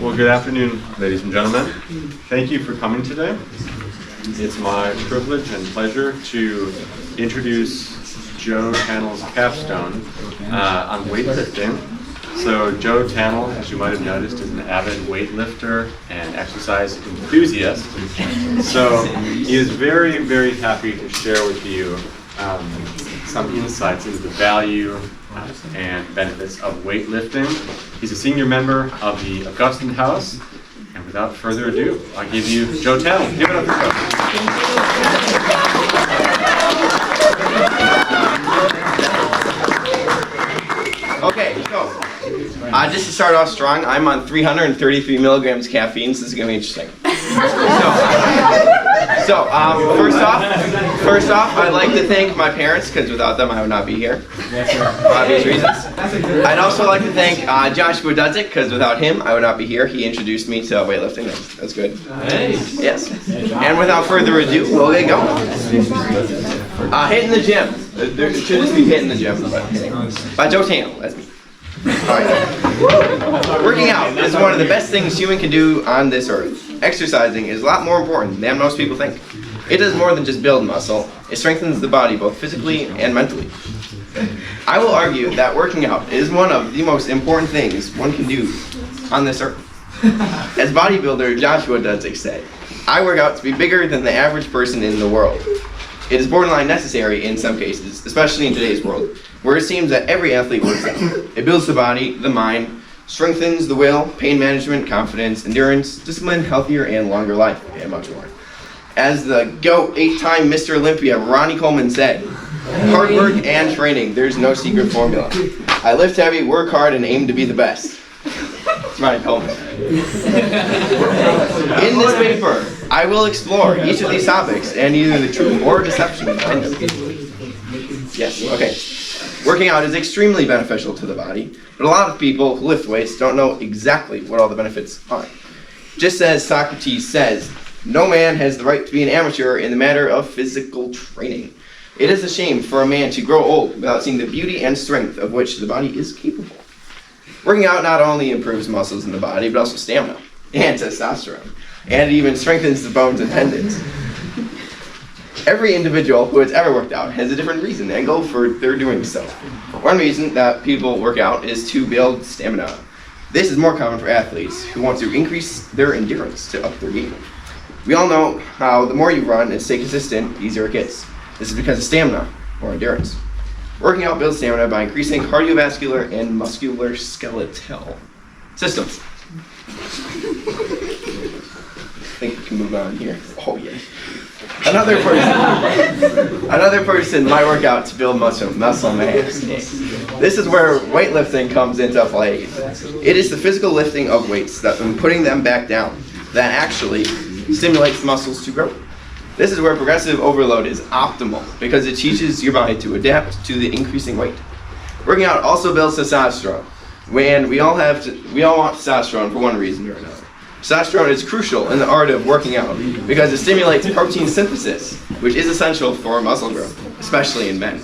Well, good afternoon, ladies and gentlemen. Thank you for coming today. It's my privilege and pleasure to introduce Joe Tannell's Capstone on weightlifting. So Joe Tannell, as you might have noticed, is an avid weightlifter and exercise enthusiast. So he is very, very happy to share with you some insights into the value and benefits of weightlifting. He's a senior member of the Augustine House. And without further ado, I give you Joe Tannell. Give it up for Joe. Okay, so just to start off strong, I'm on 333 milligrams caffeine, so this is going to be interesting. So first off, I'd like to thank my parents, because without them I would not be here, for obvious reasons. I'd also like to thank Joshua Dudzik, because without him I would not be here. He introduced me to weightlifting. That's good. Yes. And without further ado, we'll get going. Hitting the gym. There should just be hitting the gym, but hitting. By Joe Tannell, that's me. Alright. Working out is one of the best things human can do on this earth. Exercising is a lot more important than most people think. It does more than just build muscle. It strengthens the body both physically and mentally. I will argue that working out is one of the most important things one can do on this earth. As bodybuilder Joshua Dudzik said, I work out to be bigger than the average person in the world. It is borderline necessary in some cases, especially in today's world, where it seems that every athlete works out. It builds the body, the mind, strengthens the will, pain management, confidence, endurance, discipline, healthier and longer life, and much more. As the GOAT 8-time Mr. Olympia Ronnie Coleman said, hard work and training, there's no secret formula. I lift heavy, work hard, and aim to be the best. It's Ronnie Coleman. In this paper, I will explore each of these topics and either the truth or deception behind them. Yes, okay. Working out is extremely beneficial to the body, but a lot of people who lift weights don't know exactly what all the benefits are. Just as Socrates says, no man has the right to be an amateur in the matter of physical training. It is a shame for a man to grow old without seeing the beauty and strength of which the body is capable. Working out not only improves muscles in the body, but also stamina and testosterone, and it even strengthens the bones and tendons. Every individual who has ever worked out has a different reason and goal for their doing so. One reason that people work out is to build stamina. This is more common for athletes who want to increase their endurance to up their game. We all know how the more you run and stay consistent, the easier it gets. This is because of stamina, or endurance. Working out builds stamina by increasing cardiovascular and muscular skeletal systems. I think we can move on here. Oh yeah. Another person might work out to build muscle mass. This is where weightlifting comes into play. It is the physical lifting of weights and putting them back down that actually stimulates muscles to grow. This is where progressive overload is optimal because it teaches your body to adapt to the increasing weight. Working out also builds testosterone. When we all want testosterone for one reason or another. Testosterone is crucial in the art of working out because it stimulates protein synthesis, which is essential for muscle growth, especially in men.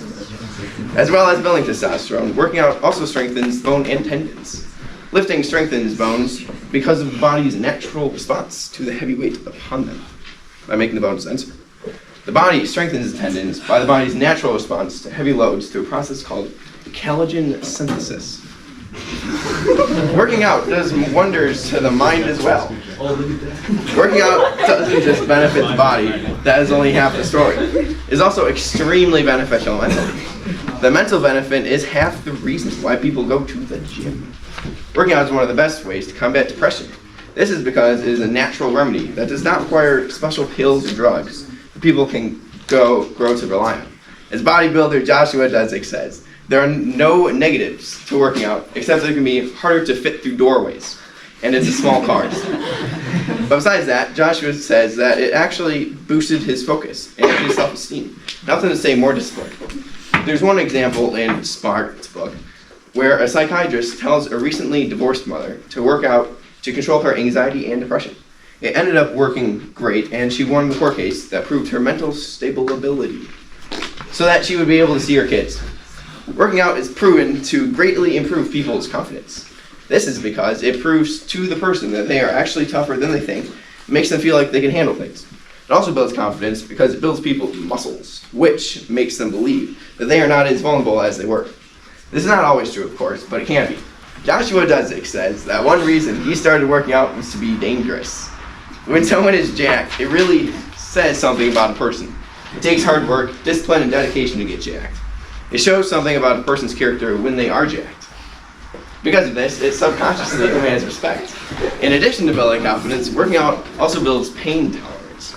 As well as building testosterone, working out also strengthens bone and tendons. Lifting strengthens bones because of the body's natural response to the heavy weight upon them, by making the bones denser. The body strengthens the tendons by the body's natural response to heavy loads through a process called collagen synthesis. Working out does wonders to the mind as well. Working out doesn't just benefit the body, that is only half the story. It is also extremely beneficial mentally. The mental benefit is half the reason why people go to the gym. Working out is one of the best ways to combat depression. This is because it is a natural remedy that does not require special pills or drugs that people can grow to rely on. As bodybuilder Joshua Dudzik says, there are no negatives to working out, except that it can be harder to fit through doorways, and it's a small cars. But besides that, Joshua says that it actually boosted his focus and his self-esteem. Nothing to say more discipline. There's one example in Spark's book, where a psychiatrist tells a recently divorced mother to work out to control her anxiety and depression. It ended up working great, and she won the court case that proved her mental stability, so that she would be able to see her kids. Working out is proven to greatly improve people's confidence. This is because it proves to the person that they are actually tougher than they think, makes them feel like they can handle things. It also builds confidence because it builds people's muscles, which makes them believe that they are not as vulnerable as they were. This is not always true, of course, but it can be. Joshua Dudzik says that one reason he started working out was to be dangerous. When someone is jacked, it really says something about a person. It takes hard work, discipline, and dedication to get jacked. It shows something about a person's character when they are jacked. Because of this, it subconsciously demands respect. In addition to building confidence, working out also builds pain tolerance.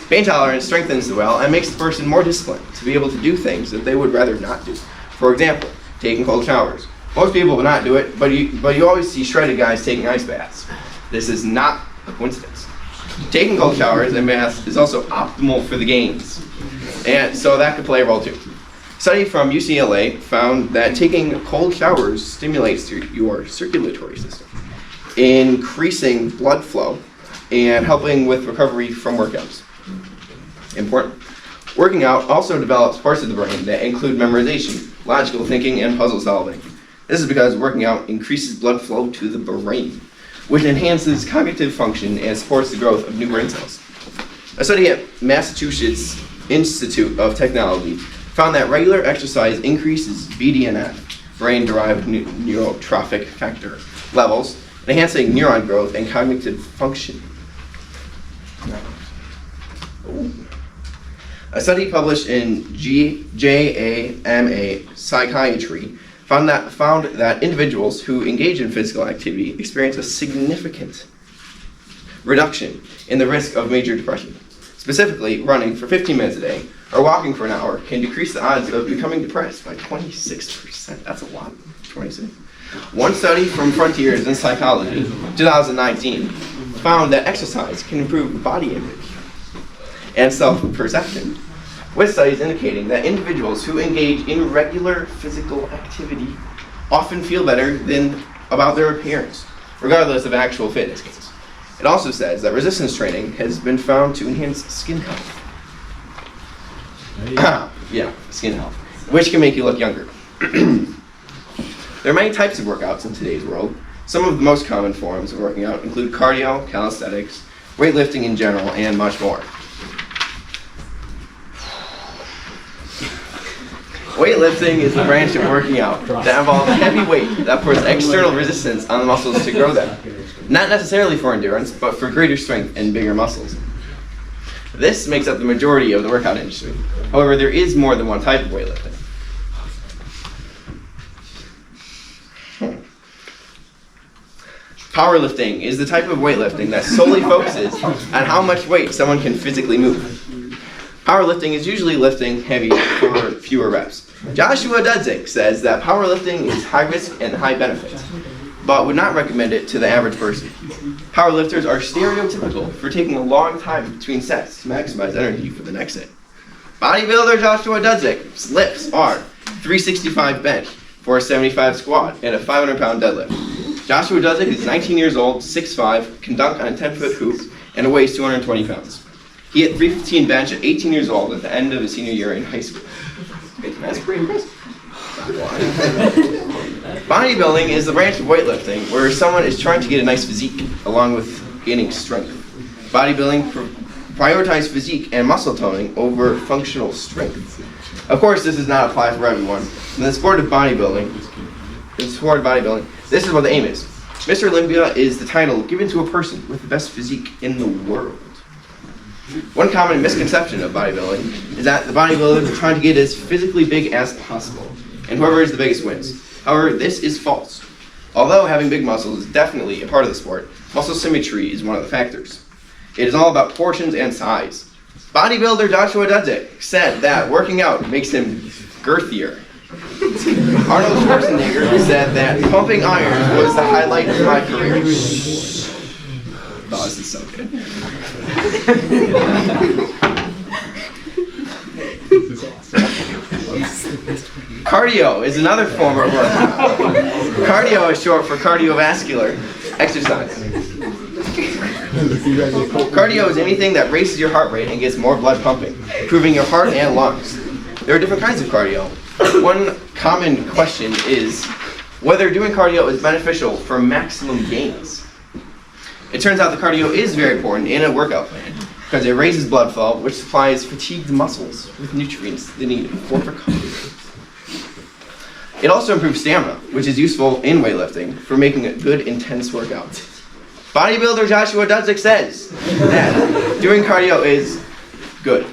Pain tolerance strengthens the will and makes the person more disciplined to be able to do things that they would rather not do. For example, taking cold showers. Most people will not do it, but you always see shredded guys taking ice baths. This is not a coincidence. Taking cold showers and baths is also optimal for the gains, and so that could play a role too. A study from UCLA found that taking cold showers stimulates your circulatory system, increasing blood flow and helping with recovery from workouts. Important. Working out also develops parts of the brain that include memorization, logical thinking, and puzzle solving. This is because working out increases blood flow to the brain, which enhances cognitive function and supports the growth of new brain cells. A study at Massachusetts Institute of Technology found that regular exercise increases BDNF, brain-derived neurotrophic factor, levels, enhancing neuron growth and cognitive function. A study published in JAMA Psychiatry found that individuals who engage in physical activity experience a significant reduction in the risk of major depression. Specifically, running for 15 minutes a day or walking for an hour can decrease the odds of becoming depressed by 26%. That's a lot, 26. One study from Frontiers in Psychology, 2019, found that exercise can improve body image and self-perception, with studies indicating that individuals who engage in regular physical activity often feel better about their appearance, regardless of actual fitness gains. It also says that resistance training has been found to enhance skin health. Skin health, which can make you look younger. There are many types of workouts in today's world. Some of the most common forms of working out include cardio, calisthenics, weightlifting in general, and much more. Weightlifting is the branch of working out that involves heavy weight that puts external resistance on the muscles to grow them. Not necessarily for endurance, but for greater strength and bigger muscles. This makes up the majority of the workout industry. However, there is more than one type of weightlifting. Powerlifting is the type of weightlifting that solely focuses on how much weight someone can physically move. Powerlifting is usually lifting heavy for fewer reps. Joshua Dudzik says that powerlifting is high risk and high benefit, but would not recommend it to the average person. Powerlifters are stereotypical for taking a long time between sets to maximize energy for the next set. Bodybuilder Joshua Dudzik's lifts are 365 bench, 475 squat, and a 500-pound deadlift. Joshua Dudzik is 19 years old, 6'5", can dunk on a 10-foot hoop, and weighs 220 pounds. He hit 315 bench at 18 years old at the end of his senior year in high school. That's pretty impressive. Bodybuilding is the branch of weightlifting where someone is trying to get a nice physique along with gaining strength. Bodybuilding prioritizes physique and muscle toning over functional strength. Of course, this does not apply for everyone. In the sport of bodybuilding, this is what the aim is. Mr. Olympia is the title given to a person with the best physique in the world. One common misconception of bodybuilding is that the bodybuilders are trying to get as physically big as possible, and whoever is the biggest wins. However, this is false. Although having big muscles is definitely a part of the sport, muscle symmetry is one of the factors. It is all about portions and size. Bodybuilder Joshua Dudzik said that working out makes him girthier. Arnold Schwarzenegger said that pumping iron was the highlight of my career. Oh, this is so good. Cardio is another form of workout. Cardio is short for cardiovascular exercise. Cardio is anything that raises your heart rate and gets more blood pumping, improving your heart and lungs. There are different kinds of cardio. One common question is, whether doing cardio is beneficial for maximum gains. It turns out the cardio is very important in a workout plan because it raises blood flow, which supplies fatigued muscles with nutrients they need for recovery. It also improves stamina, which is useful in weightlifting for making a good, intense workout. Bodybuilder Joshua Dudzik says that doing cardio is good,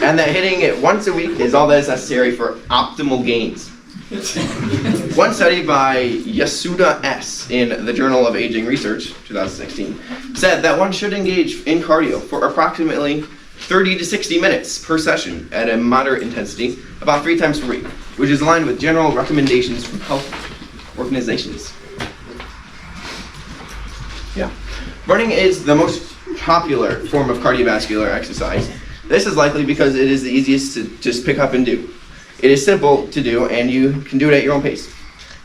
and that hitting it once a week is all that is necessary for optimal gains. One study by Yasuda S. in the Journal of Aging Research, 2016, said that one should engage in cardio for approximately 30 to 60 minutes per session at a moderate intensity, about 3 times per week, which is aligned with general recommendations from health organizations. Yeah. Running is the most popular form of cardiovascular exercise. This is likely because it is the easiest to just pick up and do. It is simple to do, and you can do it at your own pace.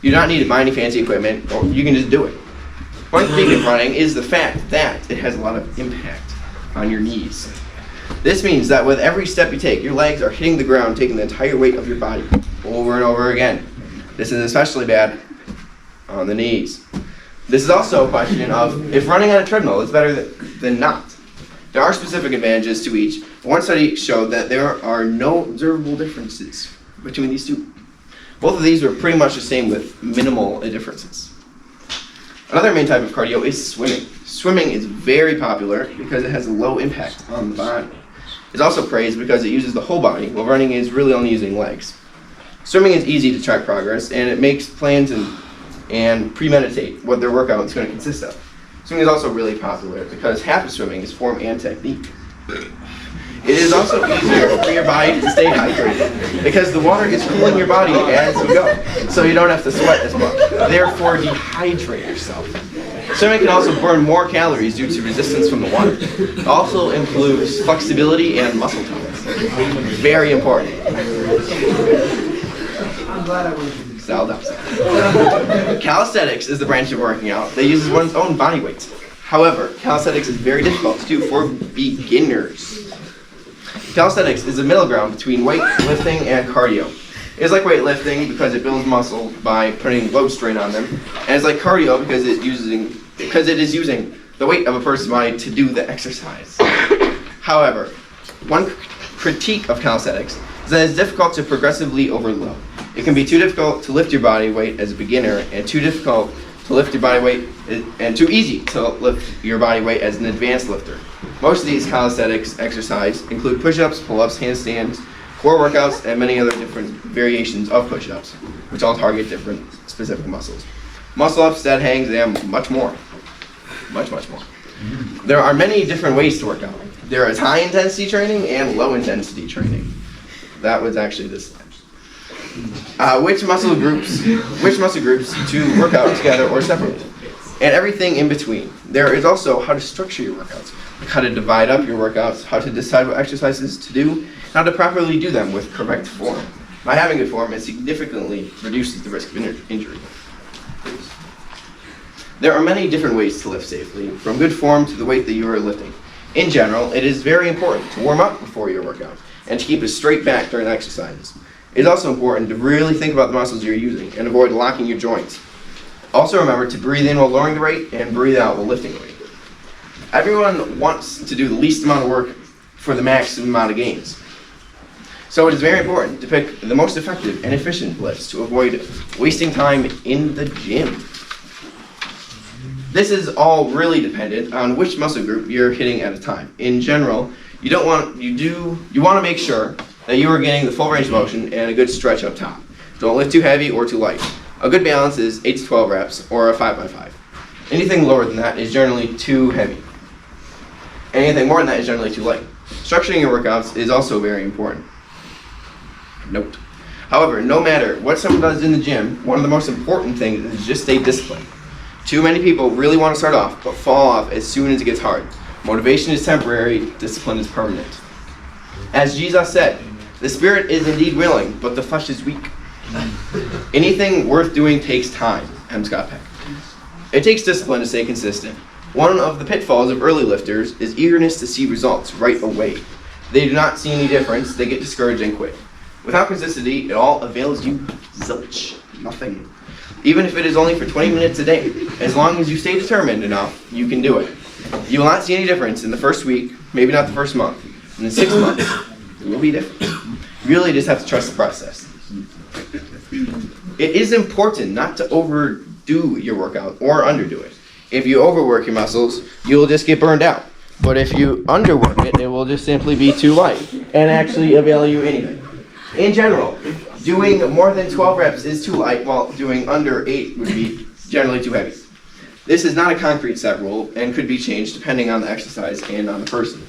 You do not need to buy any fancy equipment, or you can just do it. One thing of running is the fact that it has a lot of impact on your knees. This means that with every step you take, your legs are hitting the ground, taking the entire weight of your body over and over again. This is especially bad on the knees. This is also a question of if running on a treadmill is better than not. There are specific advantages to each. One study showed that there are no observable differences between these two. Both of these are pretty much the same with minimal differences. Another main type of cardio is swimming. Swimming is very popular because it has a low impact on the body. It's also praised because it uses the whole body, while running is really only using legs. Swimming is easy to track progress, and it makes plans and premeditate what their workout is going to consist of. Swimming is also really popular because half of swimming is form and technique. It is also easier for your body to stay hydrated because the water is cooling your body as you go, so you don't have to sweat as much. Therefore, dehydrate yourself. Swimming can also burn more calories due to resistance from the water. It also improves flexibility and muscle tone. Very important. Calisthenics is the branch of working out that uses one's own body weight. However, calisthenics is very difficult to do for beginners. Calisthenics is a middle ground between weightlifting and cardio. It is like weightlifting because it builds muscle by putting load strain on them, and it's like cardio because it is using the weight of a person's body to do the exercise. However, one critique of calisthenics is that it's difficult to progressively overload. It can be too difficult to lift your body weight as a beginner, and too difficult to lift your body weight, and too easy to lift your body weight as an advanced lifter. Most of these calisthenics exercises include push-ups, pull-ups, handstands, core workouts, and many other different variations of push-ups, which all target different specific muscles. Muscle-ups, dead hangs, and much more. Much more. There are many different ways to work out. There is high-intensity training and low-intensity training. That was actually this slide. Which muscle groups to work out together or separately, and everything in between. There is also how to structure your workouts, like how to divide up your workouts, how to decide what exercises to do, how to properly do them with correct form. By having good form, it significantly reduces the risk of injury. There are many different ways to lift safely, from good form to the weight that you are lifting. In general, it is very important to warm up before your workout and to keep a straight back during exercises. It is also important to really think about the muscles you're using and avoid locking your joints. Also remember to breathe in while lowering the weight and breathe out while lifting the weight. Everyone wants to do the least amount of work for the maximum amount of gains. So it is very important to pick the most effective and efficient lifts to avoid wasting time in the gym. This is all really dependent on which muscle group you're hitting at a time. In general, you want to make sure that you are getting the full range of motion and a good stretch up top. Don't lift too heavy or too light. A good balance is 8 to 12 reps or a 5x5. Anything lower than that is generally too heavy. Anything more than that is generally too light. Structuring your workouts is also very important. Note. However, no matter what someone does in the gym, one of the most important things is just stay disciplined. Too many people really want to start off, but fall off as soon as it gets hard. Motivation is temporary, discipline is permanent. As Jesus said, the spirit is indeed willing, but the flesh is weak. Anything worth doing takes time. M. Scott Peck. It takes discipline to stay consistent. One of the pitfalls of early lifters is eagerness to see results right away. They do not see any difference, they get discouraged and quit. Without consistency, it all avails you zilch. Nothing. Even if it is only for 20 minutes a day, as long as you stay determined enough, you can do it. You will not see any difference in the first week, maybe not the first month. And in 6 months, it will be different. You really just have to trust the process. It is important not to overdo your workout or underdo it. If you overwork your muscles, you will just get burned out. But if you underwork it, it will just simply be too light and actually avail you anything. In general, doing more than 12 reps is too light, while doing under 8 would be generally too heavy. This is not a concrete set rule and could be changed depending on the exercise and on the person.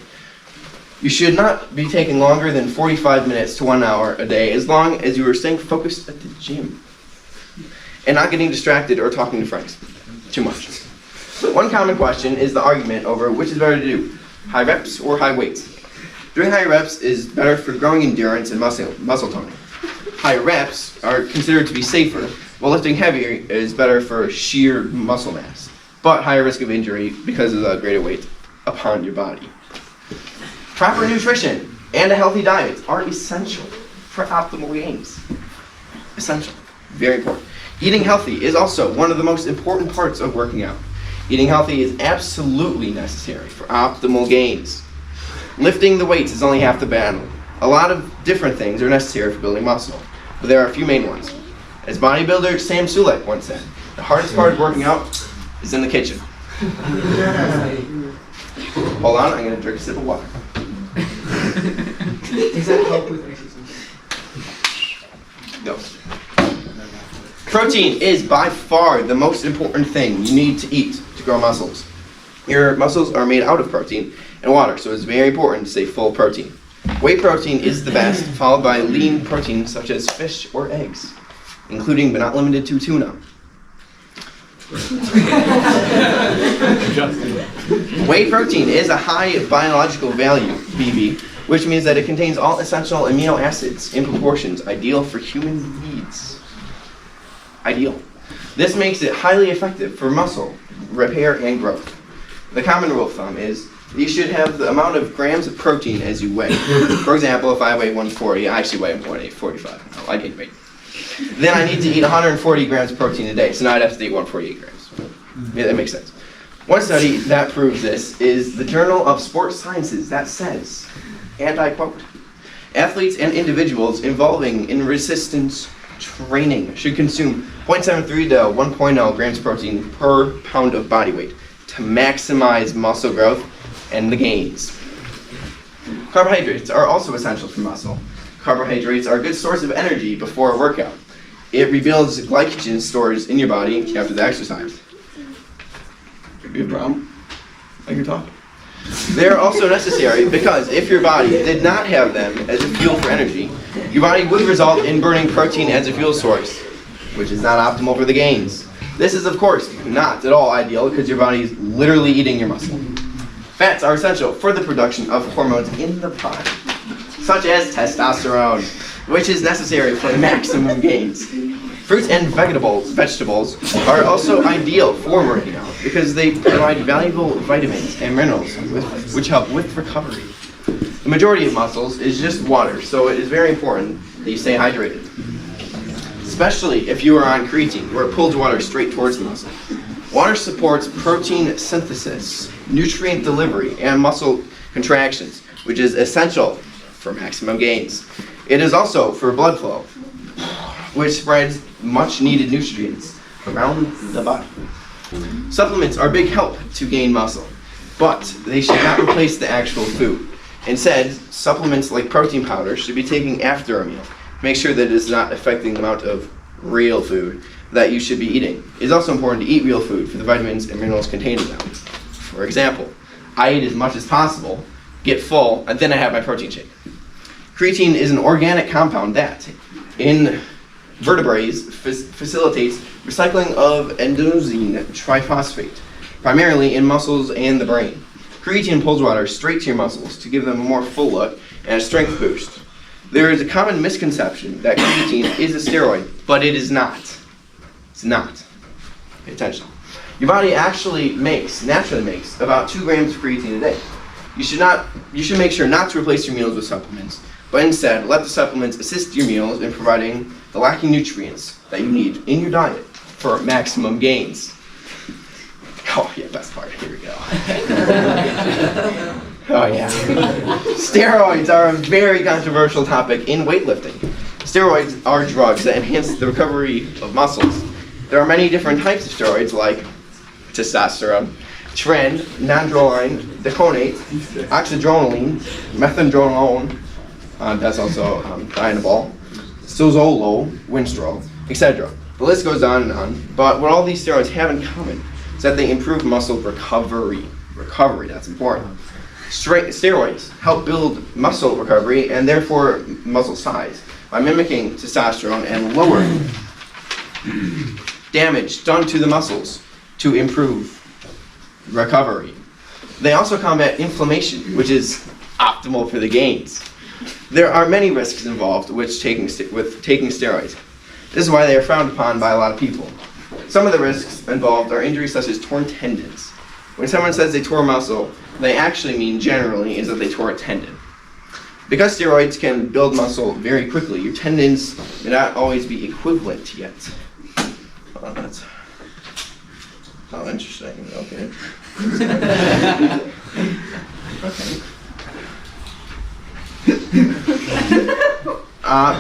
You should not be taking longer than 45 minutes to 1 hour a day as long as you are staying focused at the gym and not getting distracted or talking to friends too much. One common question is the argument over which is better to do, high reps or high weights. Doing high reps is better for growing endurance and muscle toning. High reps are considered to be safer, while lifting heavier is better for sheer muscle mass, but higher risk of injury because of the greater weight upon your body. Proper nutrition and a healthy diet are essential for optimal gains. Essential. Very important. Eating healthy is also one of the most important parts of working out. Eating healthy is absolutely necessary for optimal gains. Lifting the weights is only half the battle. A lot of different things are necessary for building muscle, but there are a few main ones. As bodybuilder Sam Sulek once said, the hardest part of working out is in the kitchen. Hold on, I'm going to drink a sip of water. Does that help with exercise? Go. Protein is by far the most important thing you need to eat to grow muscles. Your muscles are made out of protein and water, so it's very important to stay full of protein. Whey protein is the best, followed by lean protein such as fish or eggs, including but not limited to tuna. Whey protein is a high biological value, BV, which means that it contains all essential amino acids in proportions ideal for human needs. Ideal. This makes it highly effective for muscle repair and growth. The common rule of thumb is you should have the amount of grams of protein as you weigh. For example, if I weigh 140, I actually weigh 145. I gain weight. Then I need to eat 140 grams of protein a day, so now I'd have to eat 148 grams. Yeah, that makes sense. One study that proves this is the Journal of Sports Sciences that says, and I quote, athletes and individuals involving in resistance training should consume 0.73 to 1.0 grams of protein per pound of body weight to maximize muscle growth and the gains. Carbohydrates are also essential for muscle. Carbohydrates are a good source of energy before a workout. It rebuilds glycogen stores in your body after the exercise. Could be a problem. Like you're talking. They're also necessary because if your body did not have them as a fuel for energy, your body would result in burning protein as a fuel source, which is not optimal for the gains. This is, of course, not at all ideal because your body is literally eating your muscle. Fats are essential for the production of hormones in the body, such as testosterone, which is necessary for maximum gains. Fruits and vegetables are also ideal for working out because they provide valuable vitamins and minerals which help with recovery. The majority of muscles is just water, so it is very important that you stay hydrated. Especially if you are on creatine, where it pulls water straight towards the muscle. Water supports protein synthesis, nutrient delivery, and muscle contractions, which is essential for maximum gains. It is also for blood flow, which spreads much needed nutrients around the body. Supplements are a big help to gain muscle, but they should not replace the actual food. Instead, supplements like protein powder should be taken after a meal. Make sure that it is not affecting the amount of real food that you should be eating. It is also important to eat real food for the vitamins and minerals contained in them. For example, I eat as much as possible, get full, and then I have my protein shake. Creatine is an organic compound that, in vertebrates, facilitates recycling of adenosine triphosphate, primarily in muscles and the brain. Creatine pulls water straight to your muscles to give them a more full look and a strength boost. There is a common misconception that creatine is a steroid, but it is not. It's not. Pay attention. Your body actually naturally makes about 2 grams of creatine a day. You should make sure not to replace your meals with supplements, but instead let the supplements assist your meals in providing the lacking nutrients that you need in your diet for maximum gains. Oh yeah, best part, here we go. Oh yeah. Steroids are a very controversial topic in weightlifting. Steroids are drugs that enhance the recovery of muscles. There are many different types of steroids like testosterone, tren, nandrolone, deconate, oxyadrenaline, methadronolone, that's also Dianabol, Sozolo, Winstrol, etc. The list goes on and on, but what all these steroids have in common is that they improve muscle recovery. Recovery, that's important. Steroids help build muscle recovery and therefore muscle size by mimicking testosterone and lowering damage done to the muscles to improve recovery. They also combat inflammation, which is optimal for the gains. There are many risks involved with taking steroids. This is why they are frowned upon by a lot of people. Some of the risks involved are injuries such as torn tendons. When someone says they tore a muscle, they actually mean generally is that they tore a tendon. Because steroids can build muscle very quickly, your tendons may not always be equivalent yet. Oh, that's interesting. Okay.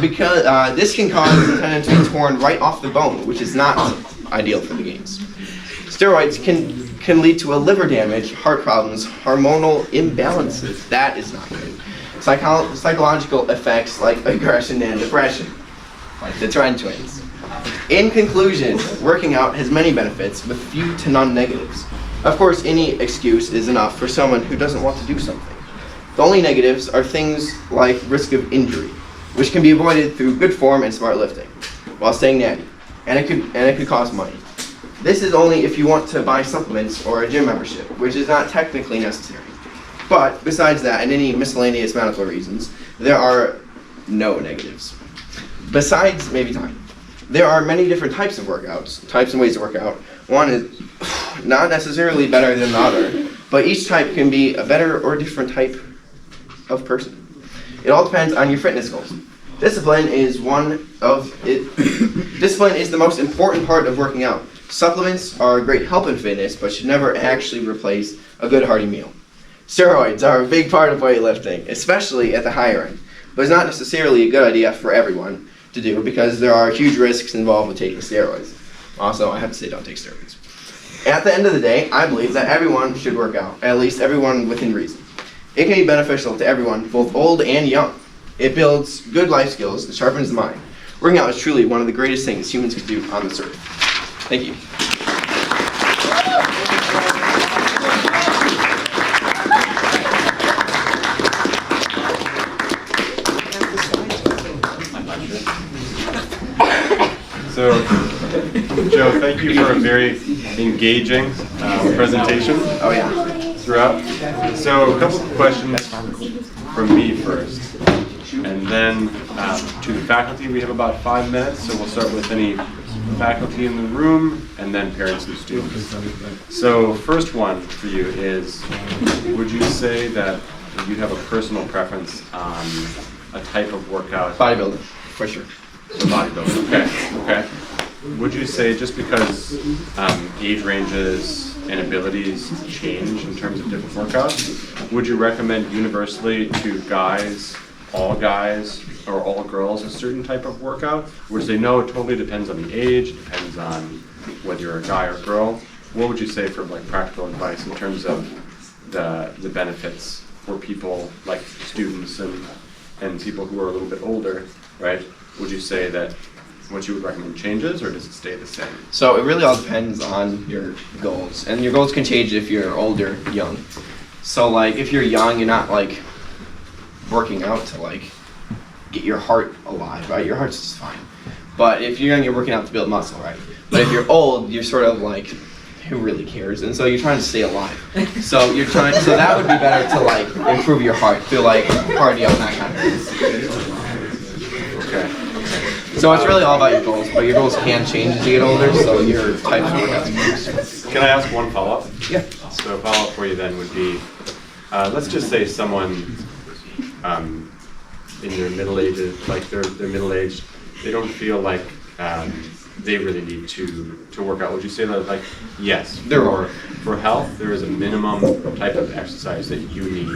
Because this can cause the tendon to be torn right off the bone, which is not ideal for the gains. Steroids can lead to a liver damage, heart problems, hormonal imbalances. That is not good. Psychological effects like aggression and depression, like the Tren twins. In conclusion, working out has many benefits with few to none negatives. Of course, any excuse is enough for someone who doesn't want to do something. The only negatives are things like risk of injury, which can be avoided through good form and smart lifting, while staying natty, and it could cost money. This is only if you want to buy supplements or a gym membership, which is not technically necessary. But besides that, and any miscellaneous medical reasons, there are no negatives. Besides maybe time. There are many different types of workouts, types and ways to work out. One is not necessarily better than the other, but each type can be a better or different type of person. It all depends on your fitness goals. Discipline is Discipline is the most important part of working out. Supplements are a great help in fitness, but should never actually replace a good hearty meal. Steroids are a big part of weightlifting, especially at the higher end, but it's not necessarily a good idea for everyone to do because there are huge risks involved with taking steroids. Also, I have to say don't take steroids. At the end of the day, I believe that everyone should work out, at least everyone within reason. It can be beneficial to everyone, both old and young. It builds good life skills and sharpens the mind. Working out is truly one of the greatest things humans can do on this earth. Thank you. So, Joe, thank you for a very engaging presentation throughout. So, a couple of questions from me first. And then to the faculty, we have about 5 minutes, so we'll start with any faculty in the room and then parents and students. So, first one for you is, would you say that you have a personal preference on a type of workout? Bodybuilding, for sure. Bodybuilding, okay. Would you say just because age ranges and abilities change in terms of different workouts, would you recommend universally to guys, or all girls a certain type of workout? Would you say no, it totally depends on the age, depends on whether you're a guy or girl? What would you say for like practical advice in terms of the benefits for people like students and people who are a little bit older, right? Would you say that what you would recommend changes, or does it stay the same? So it really all depends on your goals, and your goals can change if you're older, young. So like if you're young, you're not like working out to like get your heart alive, right? Your heart's just fine. But if you're young, you're working out to build muscle, right? But if you're old, you're sort of like, who really cares? And so you're trying to stay alive. So that would be better to like improve your heart, to like party on that kind of thing. Okay. So it's really all about your goals, but your goals can change as you get older, so your types of workouts can. Can I ask one follow-up? Yeah. So a follow-up for you then would be, let's just say someone in their middle ages, like they're middle-aged, they don't feel like they really need to work out? Would you say that, like, yes, There are. for health, there is a minimum type of exercise that you need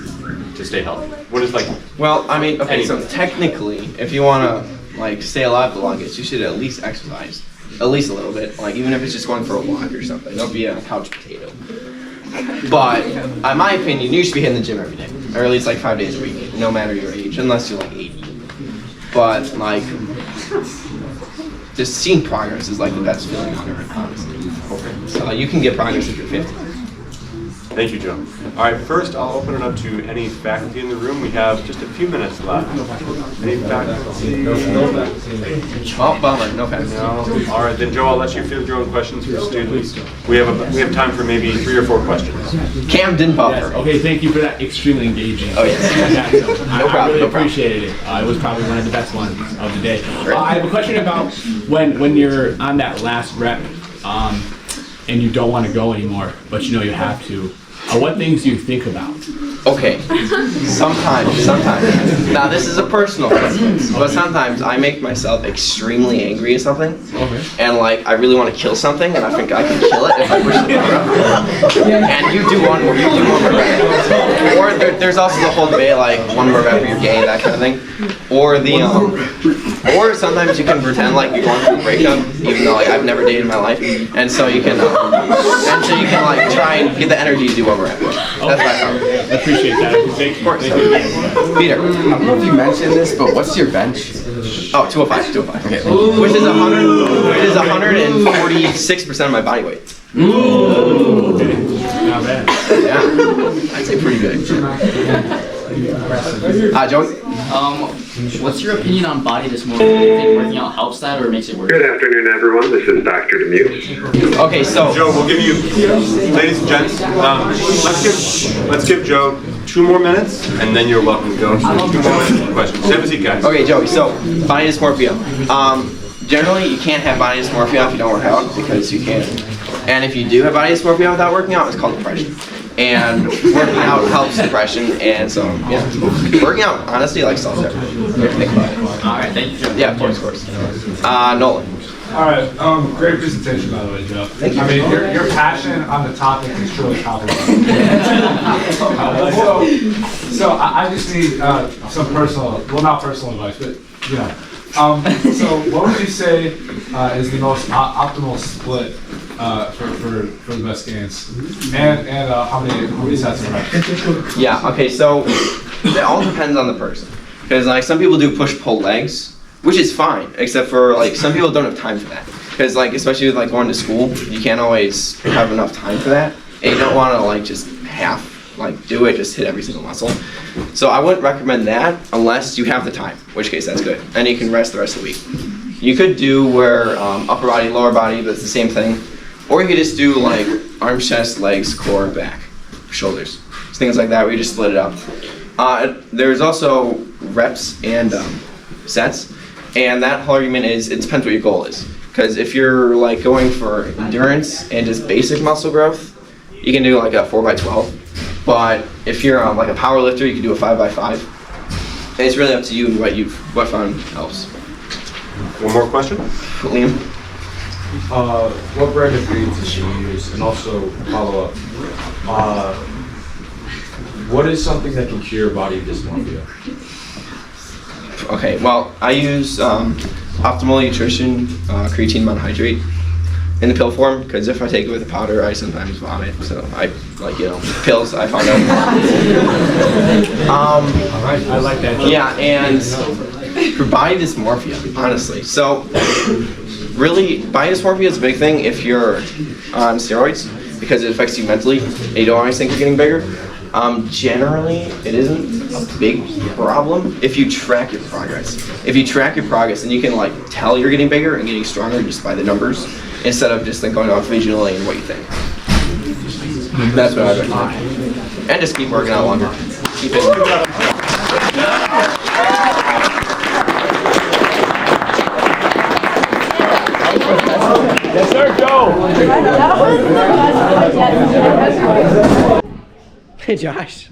to stay healthy? What is, like, Well, I mean, okay, so Anything. technically, if you want to like stay alive the longest, you should at least exercise, at least a little bit. Like even if it's just going for a walk or something. Don't be a couch potato. But in my opinion, you should be hitting the gym every day, or at least like 5 days a week, no matter your age, unless you're like 80. But like, just seeing progress is like the best feeling on earth, honestly. So you can get progress if you're 50. Thank you, Joe. All right, first I'll open it up to any faculty in the room. We have just a few minutes left. Any faculty? Oh, bummer, no offense. No? All right, then Joe, I'll let you field your own questions for students. We have time for maybe 3 or 4 questions. Cam didn't buffer. Okay, thank you for that extremely engaging. Oh, yes. I problem, really no problem. appreciated it. It was probably one of the best ones of the day. I have a question about when you're on that last rep and you don't want to go anymore, but you know you have to. What things do you think about? Okay, sometimes. Now this is a personal preference, but sometimes I make myself extremely angry at something, and like I really want to kill something, and I think I can kill it if I push the button. And you do one more rep. Or there's also the whole debate like one more rep or you're gay, that kind of thing. Or or sometimes you can pretend like you're going through a breakup, even though like I've never dated in my life, and so you can like try and get the energy to do one more rep. That's my power. I appreciate that. Thank you. Thank you. Peter. I don't know if you mentioned this, but what's your bench? Oh, 205. Okay. Which is 146% of my body weight. Okay. Not bad. Yeah, I'd say pretty good. Joey? What's your opinion on body dysmorphia? Do you think working out helps that or makes it worse? Good afternoon, everyone. This is Dr. Demuse. Okay, so Joe, we'll give you, ladies and gents, let's give Joe 2 more minutes, and then you're welcome to go. So 2 more questions. Have a seat, guys. okay, Joey. So body dysmorphia. Generally, you can't have body dysmorphia if you don't work out because you can't. And if you do have body dysmorphia without working out, it's called depression. And working out helps depression, and so yeah, working out honestly like solves everything. Think about it. Alright, thank you, Joe. Yeah, of course. Nolan. All right, great presentation by the way, Joe. Thank you. I mean, your passion on the topic is truly palpable. So I just need some personal, well, not personal advice, but you know. So what would you say is the most optimal split for the best gains, and how many sets of reps? Yeah. Okay. So it all depends on the person, because like some people do push-pull legs, which is fine, except for like some people don't have time for that, because like especially with like going to school, you can't always have enough time for that, and you don't want to like just do it, just hit every single muscle. So I wouldn't recommend that unless you have the time, in which case that's good, and you can rest the rest of the week. You could do where upper body, lower body, but it's the same thing. Or you could just do like arms, chest, legs, core, back, shoulders. Just things like that where you just split it up. There's also reps and sets. And that whole argument is it depends what your goal is. Because if you're like going for endurance and just basic muscle growth, you can do like a 4x12. But if you're like a power lifter, you can do a 5x5. And it's really up to you and what fun helps. One more question? Liam? What brand of greens does she use? And also, follow up, what is something that can cure body dysmorphia? Okay, well, I use Optimal Nutrition creatine monohydrate in the pill form, because if I take it with a powder, I sometimes vomit. So I pills. I found out. I like that. Yeah, and for body dysmorphia, honestly. So really, body dysmorphia is a big thing if you're on steroids, because it affects you mentally and you don't always think you're getting bigger. Generally, it isn't a big problem if you track your progress. If you track your progress, then you can like tell you're getting bigger and getting stronger just by the numbers, instead of just like going off visually and what you think. That's what I recommend. And just keep working out longer. Keep it. Yes, sir, Joe. Hey, Josh.